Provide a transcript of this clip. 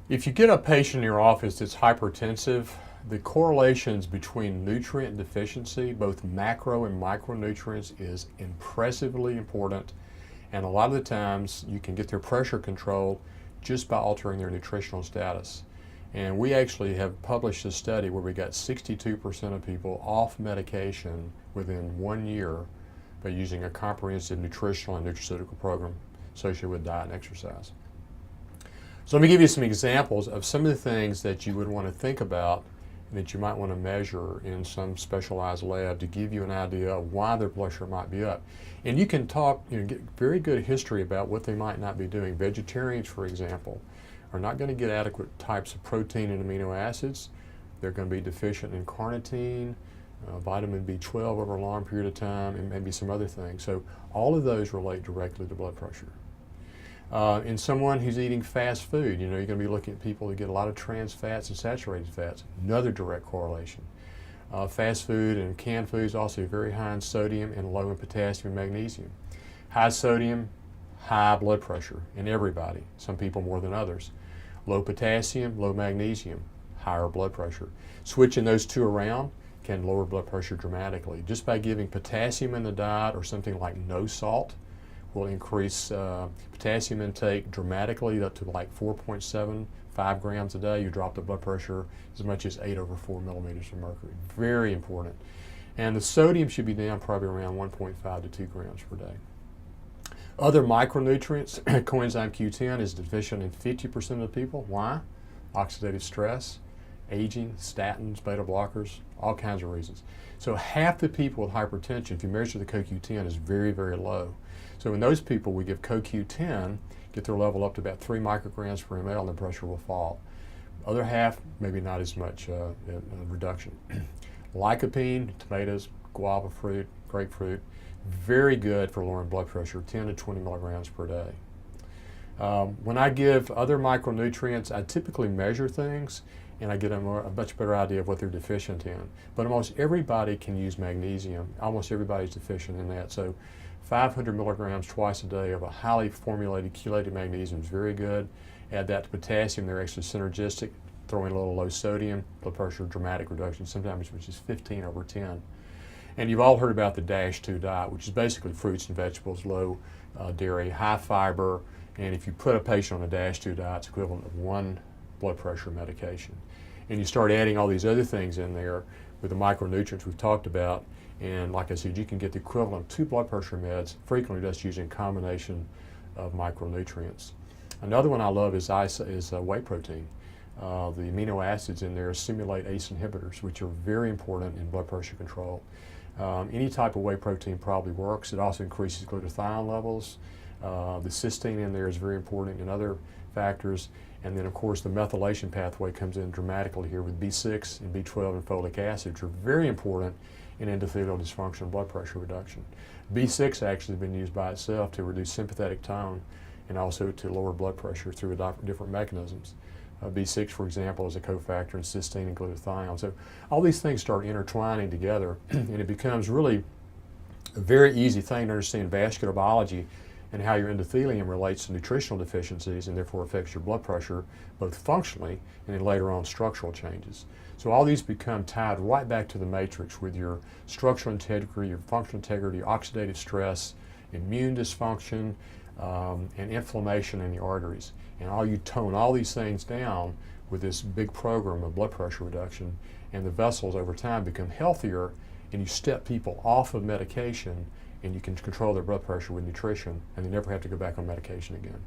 If you get a patient in your office that's hypertensive, the correlations between nutrient deficiency, both macro and micronutrients, is impressively important. And a lot of the times you can get their pressure controlled just by altering their nutritional status. And we actually have published a study where we got 62% of people off medication within 1 year by using a comprehensive nutritional and nutraceutical program associated with diet and exercise. So let me give you some examples of some of the things that you would want to think about and that you might want to measure in some specialized lab to give you an idea of why their blood sugar might be up. And you can get very good history about what they might not be doing. Vegetarians, for example, are not going to get adequate types of protein and amino acids. They're going to be deficient in carnitine, vitamin B12 over a long period of time, and maybe some other things. So all of those relate directly to blood pressure. In someone who's eating fast food, you're going to be looking at people who get a lot of trans fats and saturated fats, another direct correlation. Fast food and canned foods also very high in sodium and low in potassium and magnesium. High sodium, high blood pressure in everybody, some people more than others. Low potassium, low magnesium, higher blood pressure. Switching those two around can lower blood pressure dramatically. Just by giving potassium in the diet or something like no salt will increase potassium intake dramatically up to like 4.75 grams a day. You drop the blood pressure as much as 8/4 millimeters of mercury. Very important. And the sodium should be down probably around 1.5 to 2 grams per day. Other micronutrients, coenzyme Q10 is deficient in 50% of the people. Why? Oxidative stress, aging, statins, beta blockers, all kinds of reasons. So half the people with hypertension, if you measure the CoQ10, is very, very low. So in those people, we give CoQ10, get their level up to about 3 micrograms per ml, and the pressure will fall. Other half, maybe not as much reduction. Lycopene, tomatoes, guava fruit, grapefruit, very good for lowering blood pressure, 10 to 20 milligrams per day. When I give other micronutrients, I typically measure things and I get a much better idea of what they're deficient in. But almost everybody can use magnesium. Almost everybody's deficient in that. So 500 milligrams twice a day of a highly formulated chelated magnesium is very good. Add that to potassium, they're actually synergistic. Throw in a little low sodium, blood pressure dramatic reduction, sometimes which is 15/10. And you've all heard about the DASH2 diet, which is basically fruits and vegetables, low dairy, high fiber, and if you put a patient on a DASH2 diet, it's equivalent of 1 blood pressure medication. And you start adding all these other things in there with the micronutrients we've talked about, and like I said, you can get the equivalent of 2 blood pressure meds, frequently just using a combination of micronutrients. Another one I love is whey protein. The amino acids in there simulate ACE inhibitors, which are very important in blood pressure control. Any type of whey protein probably works. It also increases glutathione levels. The cysteine in there is very important, and other factors. And then, of course, the methylation pathway comes in dramatically here with B6 and B12 and folic acid, which are very important in endothelial dysfunction and blood pressure reduction. B6 actually has been used by itself to reduce sympathetic tone and also to lower blood pressure through different mechanisms. B6, for example, is a cofactor in cysteine and glutathione. So all these things start intertwining together, and it becomes really a very easy thing to understand vascular biology and how your endothelium relates to nutritional deficiencies and therefore affects your blood pressure, both functionally and then later on structural changes. So all these become tied right back to the matrix with your structural integrity, your functional integrity, your oxidative stress, immune dysfunction, and inflammation in the arteries. And you tone all these things down with this big program of blood pressure reduction, and the vessels over time become healthier, and you step people off of medication, and you can control their blood pressure with nutrition, and they never have to go back on medication again.